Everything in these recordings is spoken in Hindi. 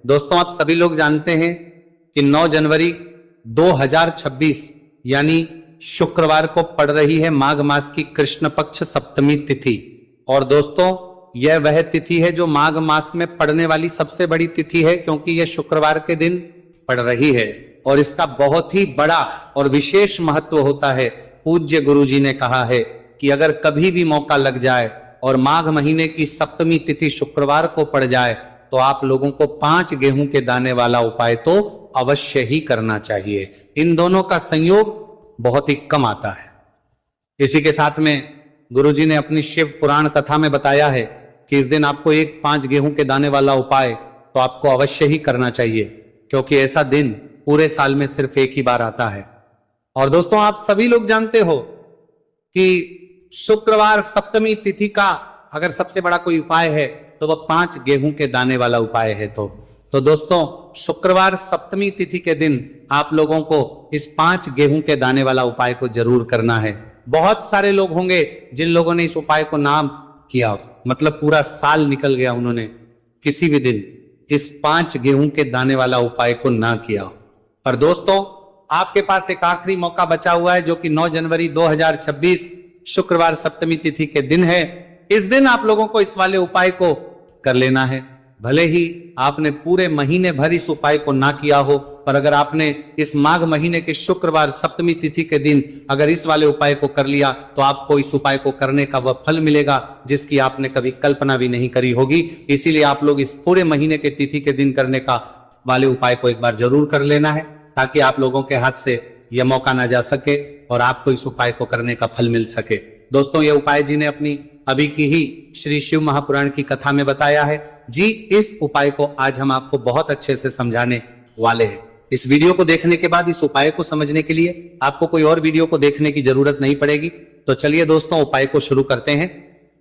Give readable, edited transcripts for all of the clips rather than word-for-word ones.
दोस्तों आप सभी लोग जानते हैं कि 9 जनवरी 2026 यानी शुक्रवार को पड़ रही है माघ मास की कृष्ण पक्ष सप्तमी तिथि। और दोस्तों यह वह तिथि है जो माघ मास में पड़ने वाली सबसे बड़ी तिथि है, क्योंकि यह शुक्रवार के दिन पड़ रही है और इसका बहुत ही बड़ा और विशेष महत्व होता है। पूज्य गुरुजी ने कहा है कि अगर कभी भी मौका लग जाए और माघ महीने की सप्तमी तिथि शुक्रवार को पड़ जाए तो आप लोगों को 5 गेहूं के दाने वाला उपाय तो अवश्य ही करना चाहिए। इन दोनों का संयोग बहुत ही कम आता है। इसी के साथ में गुरुजी ने अपनी शिव पुराण कथा में बताया है कि इस दिन आपको 5 गेहूं के दाने वाला उपाय तो आपको अवश्य ही करना चाहिए, क्योंकि ऐसा दिन पूरे साल में सिर्फ एक ही बार आता है। और दोस्तों आप सभी लोग जानते हो कि शुक्रवार सप्तमी तिथि का अगर सबसे बड़ा कोई उपाय है तो वह 5 गेहूं के दाने वाला उपाय है। तो दोस्तों शुक्रवार सप्तमी तिथि के दिन आप लोगों को इस 5 गेहूं के दाने वाला उपाय को जरूर करना है। बहुत सारे लोग होंगे जिन लोगों ने इस उपाय को नाम किया, मतलब पूरा साल निकल गया उन्होंने किसी भी दिन इस 5 गेहूं के दाने वाला उपाय को ना किया। पर दोस्तों आपके पास एक आखिरी मौका बचा हुआ है, जो कि 9 जनवरी 2026 शुक्रवार सप्तमी तिथि के दिन है। इस दिन आप लोगों को इस वाले उपाय को कर लेना है। भले ही आपने पूरे महीने भर इस उपाय को ना किया हो, पर अगर आपने इस माघ महीने के शुक्रवार सप्तमी तिथि के दिन अगर इस वाले उपाय को कर लिया तो आपको इस उपाय को करने का वह फल मिलेगा जिसकी आपने कभी कल्पना भी नहीं करी होगी। इसीलिए आप लोग इस पूरे महीने के तिथि के दिन करने का वाले उपाय को एक बार जरूर कर लेना है, ताकि आप लोगों के हाथ से यह मौका ना जा सके और आपको इस उपाय को करने का फल मिल सके। दोस्तों ये उपाय जी ने अपनी अभी की ही श्री शिव महापुराण की कथा में बताया है जी। इस उपाय को आज हम आपको बहुत अच्छे से समझाने वाले हैं। इस वीडियो को देखने के बाद इस उपाय को समझने के लिए आपको कोई और वीडियो को देखने की जरूरत नहीं पड़ेगी। तो चलिए दोस्तों उपाय को शुरू करते हैं।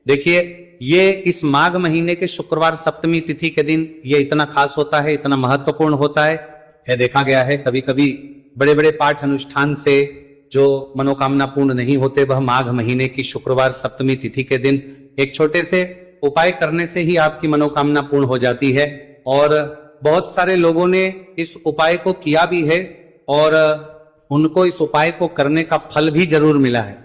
देखिए ये इस माघ महीने के शुक्रवार सप्तमी तिथि के दिन ये इतना खास होता है, इतना महत्वपूर्ण होता है। देखा गया है कभी कभी बड़े बड़े पाठ अनुष्ठान से जो मनोकामना पूर्ण नहीं होते, वह माघ महीने की शुक्रवार सप्तमी तिथि के दिन एक छोटे से उपाय करने से ही आपकी मनोकामना पूर्ण हो जाती है। और बहुत सारे लोगों ने इस उपाय को किया भी है और उनको इस उपाय को करने का फल भी जरूर मिला है।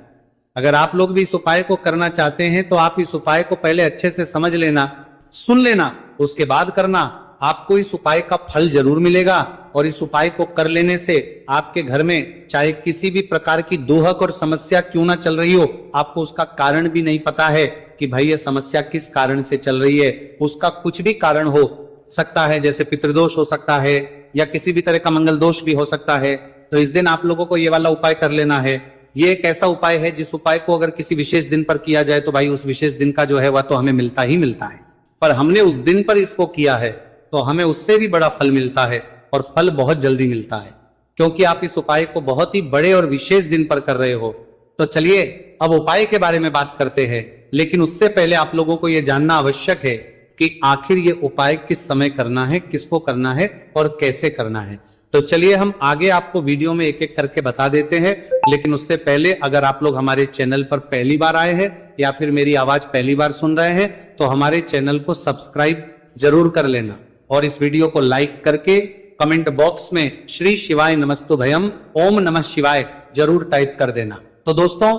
अगर आप लोग भी इस उपाय को करना चाहते हैं तो आप इस उपाय को पहले अच्छे से समझ लेना, सुन लेना, उसके बाद करना। आपको इस उपाय का फल जरूर मिलेगा और इस उपाय को कर लेने से आपके घर में चाहे किसी भी प्रकार की दुहक और समस्या क्यों ना चल रही हो, आपको उसका कारण भी नहीं पता है कि भाई ये समस्या किस कारण से चल रही है। उसका कुछ भी कारण हो सकता है, जैसे पितृदोष हो सकता है या किसी भी तरह का मंगल दोष भी हो सकता है। तो इस दिन आप लोगों को ये वाला उपाय कर लेना है। ये एक ऐसा उपाय है जिस उपाय को अगर किसी विशेष दिन पर किया जाए तो भाई उस विशेष दिन का जो है वह तो हमें मिलता ही मिलता है। पर हमने उस दिन पर इसको किया है तो हमें उससे भी बड़ा फल मिलता है, और फल बहुत जल्दी मिलता है, क्योंकि आप इस उपाय को बहुत ही बड़े और विशेष दिन पर कर रहे हो। तो चलिए अब उपाय के बारे में बात करते हैं, लेकिन उससे पहले आप लोगों को यह जानना आवश्यक है कि आखिर ये उपाय किस समय करना है, किसको करना है और कैसे करना है। तो चलिए हम आगे आपको वीडियो में एक एक करके बता देते हैं। लेकिन उससे पहले अगर आप लोग हमारे चैनल पर पहली बार आए हैं या फिर मेरी आवाज पहली बार सुन रहे हैं तो हमारे चैनल को सब्सक्राइब जरूर कर लेना और इस वीडियो को लाइक करके कमेंट बॉक्स में श्री शिवाय नमस्तुभयम ओम नमः शिवाय जरूर टाइप कर देना। तो दोस्तों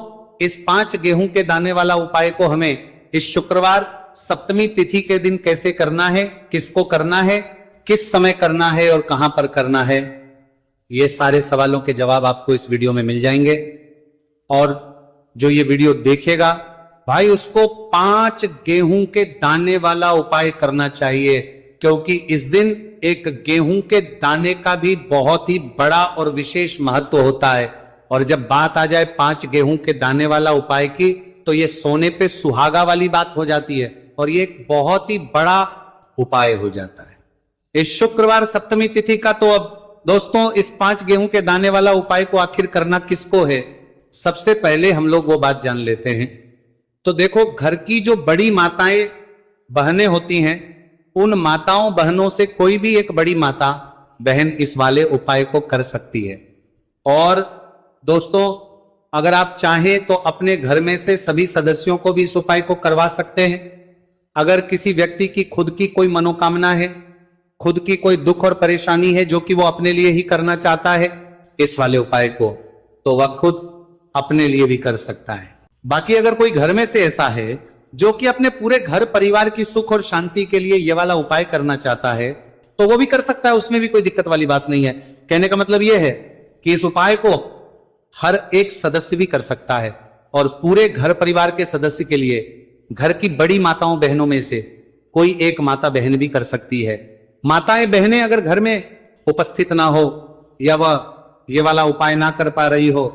इस 5 गेहूं के दाने वाला उपाय को हमें इस शुक्रवार सप्तमी तिथि के दिन कैसे करना है, किसको करना है, किस समय करना है और कहां पर करना है, ये सारे सवालों के जवाब आपको इस वीडियो में मिल जाएंगे। और जो ये वीडियो देखेगा भाई उसको 5 गेहूं के दाने वाला उपाय करना चाहिए, क्योंकि इस दिन एक गेहूं के दाने का भी बहुत ही बड़ा और विशेष महत्व होता है। और जब बात आ जाए 5 गेहूं के दाने वाला उपाय की तो ये सोने पे सुहागा वाली बात हो जाती है और ये एक बहुत ही बड़ा उपाय हो जाता है इस शुक्रवार सप्तमी तिथि का। तो अब दोस्तों इस 5 गेहूं के दाने वाला उपाय को आखिर करना किसको है, सबसे पहले हम लोग वो बात जान लेते हैं। तो देखो घर की जो बड़ी माताएं बहनें होती हैं, उन माताओं बहनों से कोई भी एक बड़ी माता बहन इस वाले उपाय को कर सकती है। और दोस्तों अगर आप चाहें तो अपने घर में से सभी सदस्यों को भी इस उपाय को करवा सकते हैं। अगर किसी व्यक्ति की खुद की कोई मनोकामना है, खुद की कोई दुख और परेशानी है जो कि वो अपने लिए ही करना चाहता है इस वाले उपाय को, तो वह खुद अपने लिए भी कर सकता है। बाकी अगर कोई घर में से ऐसा है जो कि अपने पूरे घर परिवार की सुख और शांति के लिए यह वाला उपाय करना चाहता है, तो वो भी कर सकता है, उसमें भी कोई दिक्कत वाली बात नहीं है। कहने का मतलब यह है कि इस उपाय को हर एक सदस्य भी कर सकता है और पूरे घर परिवार के सदस्य के लिए घर की बड़ी माताओं बहनों में से कोई एक माता बहन भी कर सकती है। माताएं बहनें अगर घर में उपस्थित ना हो या वह ये वाला उपाय ना कर पा रही हो,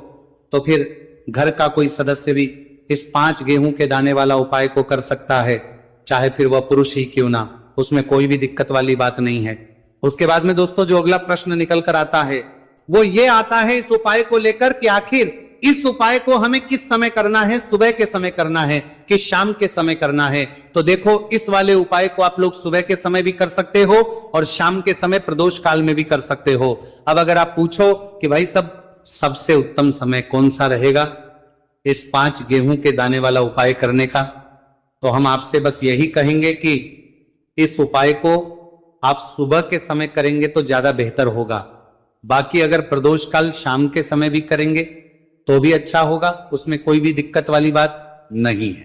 तो फिर घर का कोई सदस्य भी इस 5 गेहूं के दाने वाला उपाय को कर सकता है, चाहे फिर वह पुरुष ही क्यों ना, उसमें कोई भी दिक्कत वाली बात नहीं है। उसके बाद में दोस्तों जो अगला प्रश्न निकल कर आता है वो ये आता है इस उपाय को लेकर कि आखिर इस उपाय को हमें किस समय करना है, सुबह के समय करना है कि शाम के समय करना है। तो देखो इस वाले उपाय को आप लोग सुबह के समय भी कर सकते हो और शाम के समय प्रदोष काल में भी कर सकते हो। अब अगर आप पूछो कि भाई सबसे उत्तम समय कौन सा रहेगा इस 5 गेहूं के दाने वाला उपाय करने का, तो हम आपसे बस यही कहेंगे कि इस उपाय को आप सुबह के समय करेंगे तो ज्यादा बेहतर होगा। बाकी अगर प्रदोष काल शाम के समय भी करेंगे तो भी अच्छा होगा, उसमें कोई भी दिक्कत वाली बात नहीं है।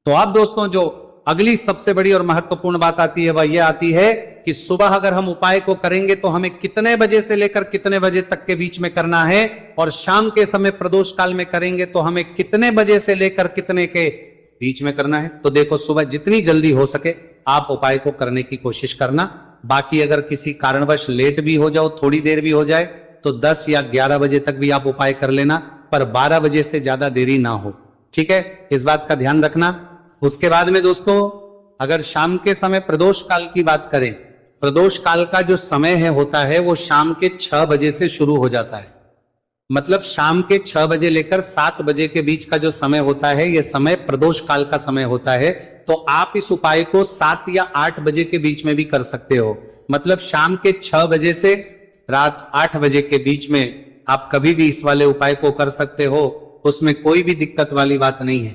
तो आप दोस्तों जो अगली सबसे बड़ी और महत्वपूर्ण बात आती है वह यह आती है कि सुबह अगर हम उपाय को करेंगे तो हमें कितने बजे से लेकर कितने बजे तक के बीच में करना है, और शाम के समय प्रदोष काल में करेंगे तो हमें कितने बजे से लेकर कितने के बीच में करना है। तो देखो सुबह जितनी जल्दी हो सके आप उपाय को करने की कोशिश करना। बाकी अगर किसी कारणवश लेट भी हो जाओ, थोड़ी देर भी हो जाए, तो 10 या 11 बजे तक भी आप उपाय कर लेना, पर 12 बजे से ज्यादा देरी ना हो, ठीक है, इस बात का ध्यान रखना। उसके बाद में दोस्तों अगर शाम के समय प्रदोष काल की बात करें, प्रदोष काल का जो समय है होता है वो शाम के 6 बजे से शुरू हो जाता है। मतलब शाम के 6 बजे लेकर 7 बजे के बीच का जो समय होता है यह समय प्रदोष काल का समय होता है। तो आप इस उपाय को 7 या 8 बजे के बीच में भी कर सकते हो। मतलब शाम के 6 बजे से रात 8 बजे के बीच में आप कभी भी इस वाले उपाय को कर सकते हो, उसमें कोई भी दिक्कत वाली बात नहीं है।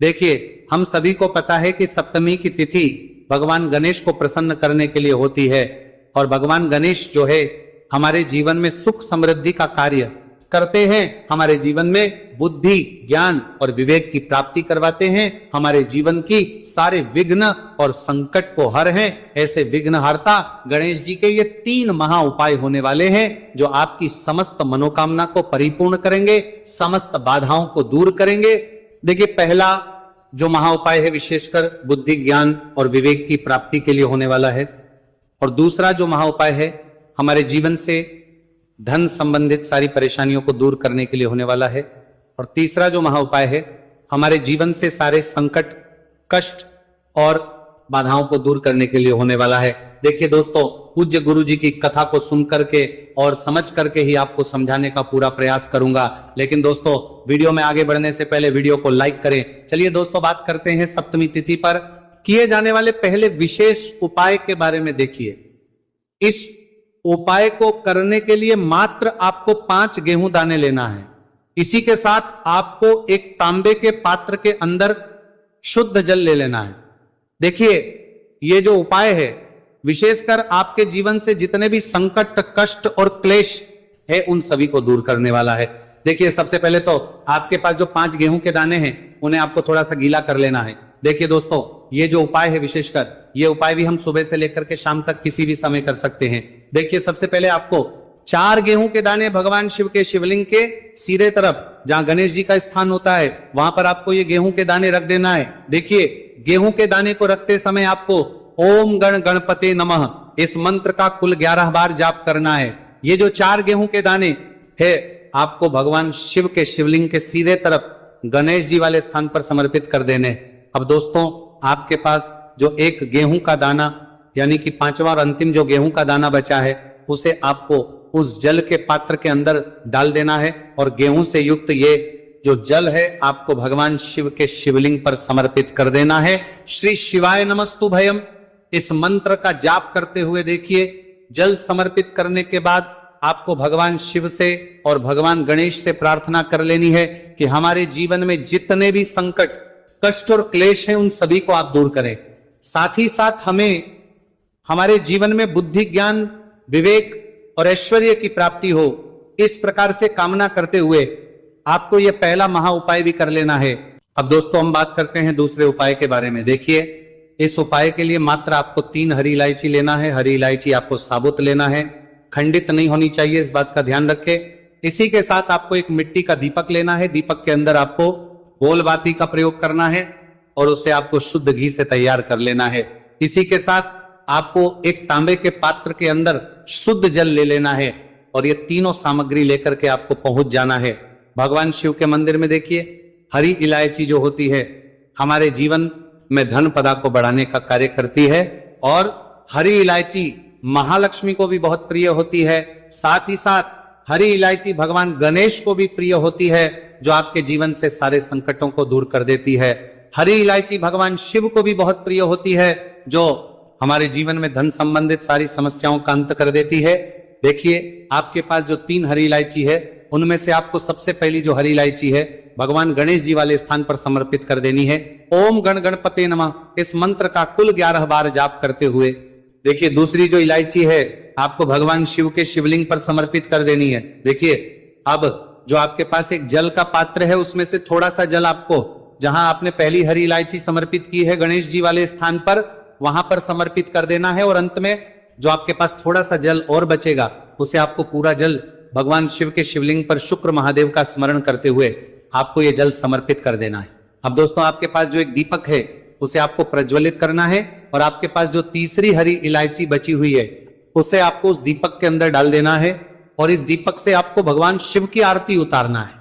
देखिए हम सभी को पता है कि सप्तमी की तिथि भगवान गणेश को प्रसन्न करने के लिए होती है, और भगवान गणेश जो है हमारे जीवन में सुख समृद्धि का कार्य करते हैं, हमारे जीवन में बुद्धि ज्ञान और विवेक की प्राप्ति करवाते हैं, हमारे जीवन की सारे विघ्न और संकट को हर हैं। ऐसे विघ्नहर्ता गणेश जी के ये 3 महा उपाय होने वाले हैं जो आपकी समस्त मनोकामना को परिपूर्ण करेंगे, समस्त बाधाओं को दूर करेंगे। देखिए पहला जो महा उपाय है विशेषकर बुद्धि ज्ञान और विवेक की प्राप्ति के लिए होने वाला है, और दूसरा जो महा उपाय है हमारे जीवन से धन संबंधित सारी परेशानियों को दूर करने के लिए होने वाला है, और तीसरा जो महा उपाय है हमारे जीवन से सारे संकट कष्ट और बाधाओं को दूर करने के लिए होने वाला है। देखिए दोस्तों पूज्य गुरु जी की कथा को सुन करके और समझ करके ही आपको समझाने का पूरा प्रयास करूंगा, लेकिन दोस्तों वीडियो में आगे बढ़ने से पहले वीडियो को लाइक करें। चलिए दोस्तों बात करते हैं सप्तमी तिथि पर किए जाने वाले पहले विशेष उपाय के बारे में। देखिए इस उपाय को करने के लिए मात्र आपको 5 गेहूं दाने लेना है। इसी के साथ आपको एक तांबे के पात्र के अंदर शुद्ध जल ले लेना है। देखिए ये जो उपाय है विशेषकर आपके जीवन से जितने भी संकट कष्ट और क्लेश है उन सभी को दूर करने वाला है। देखिए सबसे पहले तो आपके पास जो 5 गेहूं के दाने हैं उन्हें आपको थोड़ा सा गीला कर लेना है। देखिए दोस्तों ये जो उपाय है विशेषकर ये उपाय भी हम सुबह से लेकर के शाम तक किसी भी समय कर सकते हैं। देखिए सबसे पहले आपको 4 गेहूं के दाने भगवान शिव के शिवलिंग के सीधे तरफ जहां गणेश जी का स्थान होता है वहां पर आपको ये गेहूं के दाने रख देना है। देखिए गेहूं के दाने को रखते समय आपको ओम गण गणपते नमः इस मंत्र का कुल 11 बार जाप करना है। ये जो 4 गेहूं के दाने है आपको भगवान शिव के शिवलिंग के सीधे तरफ गणेश जी वाले स्थान पर समर्पित कर देने। अब दोस्तों आपके पास जो एक गेहूं का दाना यानी कि 5वां और अंतिम जो गेहूं का दाना बचा है उसे आपको उस जल के पात्र के अंदर डाल देना है, और गेहूं से युक्त ये जो जल है आपको भगवान शिव के शिवलिंग पर समर्पित कर देना है। श्री शिवाय नमस्तु भयम इस मंत्र का जाप करते हुए देखिए जल समर्पित करने के बाद आपको भगवान शिव से और भगवान गणेश से प्रार्थना कर लेनी है कि हमारे जीवन में जितने भी संकट कष्ट और क्लेश हैं उन सभी को आप दूर करें। साथ ही साथ हमें हमारे जीवन में बुद्धि, ज्ञान, विवेक और ऐश्वर्य की प्राप्ति हो, इस प्रकार से कामना करते हुए आपको यह पहला महा उपाय भी कर लेना है। अब दोस्तों हम बात करते हैं दूसरे उपाय के बारे में। देखिए, इस उपाय के लिए मात्र आपको 3 हरी इलायची लेना है। हरी इलायची आपको साबुत लेना है, खंडित नहीं होनी चाहिए, इस बात का ध्यान रखें। इसी के साथ आपको एक मिट्टी का दीपक लेना है। दीपक के अंदर आपको बोलबाती का प्रयोग करना है और उसे आपको शुद्ध घी से तैयार कर लेना है। इसी के साथ आपको एक तांबे के पात्र के अंदर शुद्ध जल ले लेना है और ये तीनों सामग्री लेकर के आपको पहुंच जाना है भगवान शिव के मंदिर में। देखिए, हरी इलायची जो होती है हमारे जीवन में धन पदा को बढ़ाने का कार्य करती है और हरी इलायची महालक्ष्मी को भी बहुत प्रिय होती है। साथ ही साथ हरी इलायची भगवान गणेश को भी प्रिय होती है, जो आपके जीवन से सारे संकटों को दूर कर देती है। हरी इलायची भगवान शिव को भी बहुत प्रिय होती है, जो हमारे जीवन में धन संबंधित सारी समस्याओं का अंत कर देती है। देखिए, आपके पास जो 3 हरी इलायची है उनमें से आपको सबसे पहली जो हरी इलायची है भगवान गणेश जी वाले स्थान पर समर्पित कर देनी है। ओम गण गणपते नमः इस मंत्र का कुल 11 बार जाप करते हुए। देखिए, दूसरी जो इलायची है आपको भगवान शिव के शिवलिंग पर समर्पित कर देनी है। देखिए, अब जो आपके पास एक जल का पात्र है उसमें से थोड़ा सा जल आपको, जहां आपने पहली हरी इलायची समर्पित की है गणेश जी वाले स्थान पर, वहां पर समर्पित कर देना है। और अंत में जो आपके पास थोड़ा सा जल और बचेगा उसे आपको पूरा जल भगवान शिव के शिवलिंग पर शुक्र महादेव का स्मरण करते हुए आपको यह जल समर्पित कर देना है। अब दोस्तों, आपके पास जो एक दीपक है उसे आपको प्रज्वलित करना है और आपके पास जो तीसरी हरी इलायची बची हुई है उसे आपको उस दीपक के अंदर डाल देना है और इस दीपक से आपको भगवान शिव की आरती उतारना है।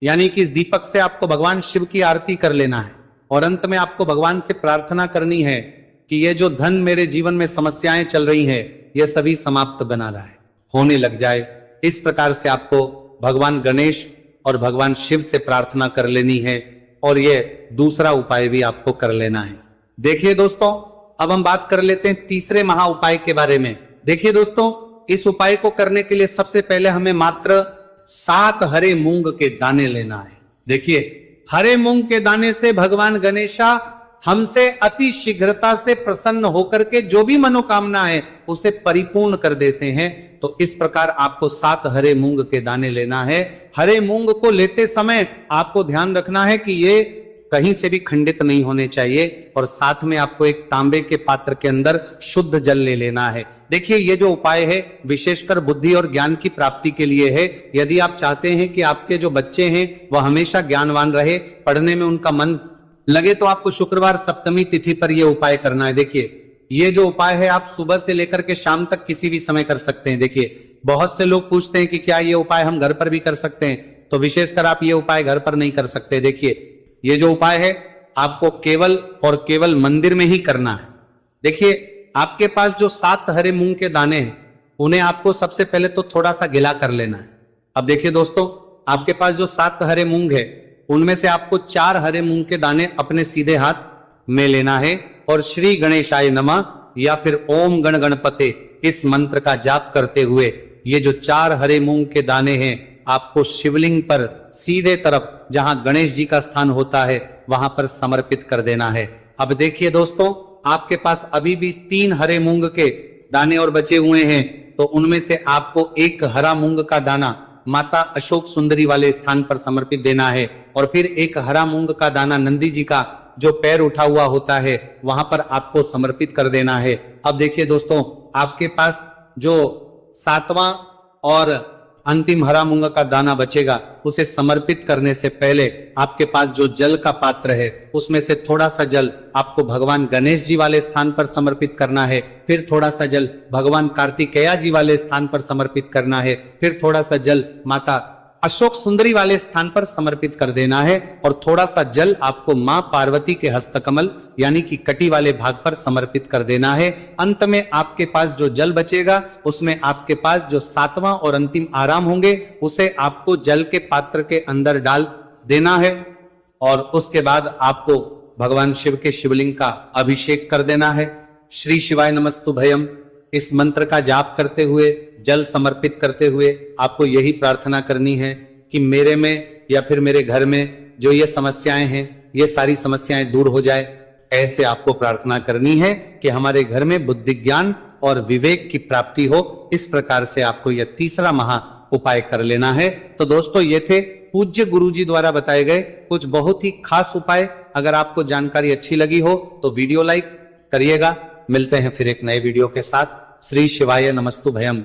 यानी कि इस दीपक से आपको भगवान शिव की आरती कर लेना है और अंत में आपको भगवान से प्रार्थना करनी है कि ये जो धन मेरे जीवन में समस्याएं चल रही हैं ये सभी समाप्त बना रहा है, होने लग जाए। इस प्रकार से आपको भगवान गणेश और भगवान शिव से प्रार्थना कर लेनी है और ये दूसरा उपाय भी आपको कर लेना है। देखिए दोस्तों, अब हम बात कर लेते हैं तीसरे महा उपाय के बारे में। देखिए दोस्तों, इस उपाय को करने के लिए सबसे पहले हमें मात्र 7 हरे मूंग के दाने लेना है। देखिए, हरे मूंग के दाने से भगवान गणेशा हमसे अति शीघ्रता से प्रसन्न होकर के जो भी मनोकामना है उसे परिपूर्ण कर देते हैं। तो इस प्रकार आपको 7 हरे मूंग के दाने लेना है। हरे मूंग को लेते समय आपको ध्यान रखना है कि ये कहीं से भी खंडित नहीं होने चाहिए और साथ में आपको एक तांबे के पात्र के अंदर शुद्ध जल ले लेना है। देखिए, ये जो उपाय है विशेषकर बुद्धि और ज्ञान की प्राप्ति के लिए है। यदि आप चाहते हैं कि आपके जो बच्चे हैं वह हमेशा ज्ञानवान रहे, पढ़ने में उनका मन लगे, तो आपको शुक्रवार सप्तमी तिथि पर यह उपाय करना है। देखिए, ये जो उपाय है आप सुबह से लेकर के शाम तक किसी भी समय कर सकते हैं। देखिए, बहुत से लोग पूछते हैं कि क्या ये उपाय हम घर पर भी कर सकते हैं, तो विशेषकर आप ये उपाय घर पर नहीं कर सकते। देखिए, ये जो उपाय है आपको केवल और केवल मंदिर में ही करना है। देखिए, आपके पास जो 7 हरे मूंग के दाने हैं उन्हें आपको सबसे पहले तो थोड़ा सा गिला कर लेना है। अब देखिए दोस्तों, आपके पास जो 7 हरे मूंग है उनमें से आपको 4 हरे मूंग के दाने अपने सीधे हाथ में लेना है और श्री गणेशाय नमः या फिर ओम गण गणपते इस मंत्र का जाप करते हुए ये जो 4 हरे मूंग के दाने हैं आपको शिवलिंग पर सीधे तरफ जहां गणेश जी का स्थान होता है वहां पर समर्पित कर देना है। अब देखिए दोस्तों, आपके पास अभी भी 3 हरे मूंग के दाने और बचे हुए हैं, तो उनमें से आपको एक हरा मूंग का दाना माता अशोक सुंदरी वाले स्थान पर समर्पित देना है और फिर एक हरा मूंग का दाना नंदी जी का जो पैर उठा हुआ होता है वहां पर आपको समर्पित कर देना है। अब देखिए दोस्तों, आपके पास जो 7वां और अंतिम हरा मूंग का दाना बचेगा उसे समर्पित करने से पहले आपके पास जो जल का पात्र है उसमें से थोड़ा सा जल आपको भगवान गणेश जी वाले स्थान पर समर्पित करना है, फिर थोड़ा सा जल भगवान कार्तिकेया जी वाले स्थान पर समर्पित करना है, फिर थोड़ा सा जल माता अशोक सुंदरी वाले स्थान पर समर्पित कर देना है और थोड़ा सा जल आपको मां पार्वती के हस्तकमल यानी कि कटी वाले भाग पर समर्पित कर देना है। अंत में आपके पास जो जल बचेगा उसमें आपके पास जो 7वां और अंतिम आराम होंगे उसे आपको जल के पात्र के अंदर डाल देना है और उसके बाद आपको भगवान शिव के शिवलिंग का अभिषेक कर देना है। श्री शिवाय नमस्तु भयम इस मंत्र का जाप करते हुए जल समर्पित करते हुए आपको यही प्रार्थना करनी है कि मेरे में या फिर मेरे घर में जो ये समस्याएं हैं ये सारी समस्याएं दूर हो जाए। ऐसे आपको प्रार्थना करनी है कि हमारे घर में बुद्धि ज्ञान और विवेक की प्राप्ति हो। इस प्रकार से आपको यह तीसरा महा उपाय कर लेना है। तो दोस्तों ये थे पूज्य गुरुजी द्वारा बताए गए कुछ बहुत ही खास उपाय। अगर आपको जानकारी अच्छी लगी हो तो वीडियो लाइक करिएगा। मिलते हैं फिर एक नए वीडियो के साथ। श्री शिवाय नमस्तु भयम।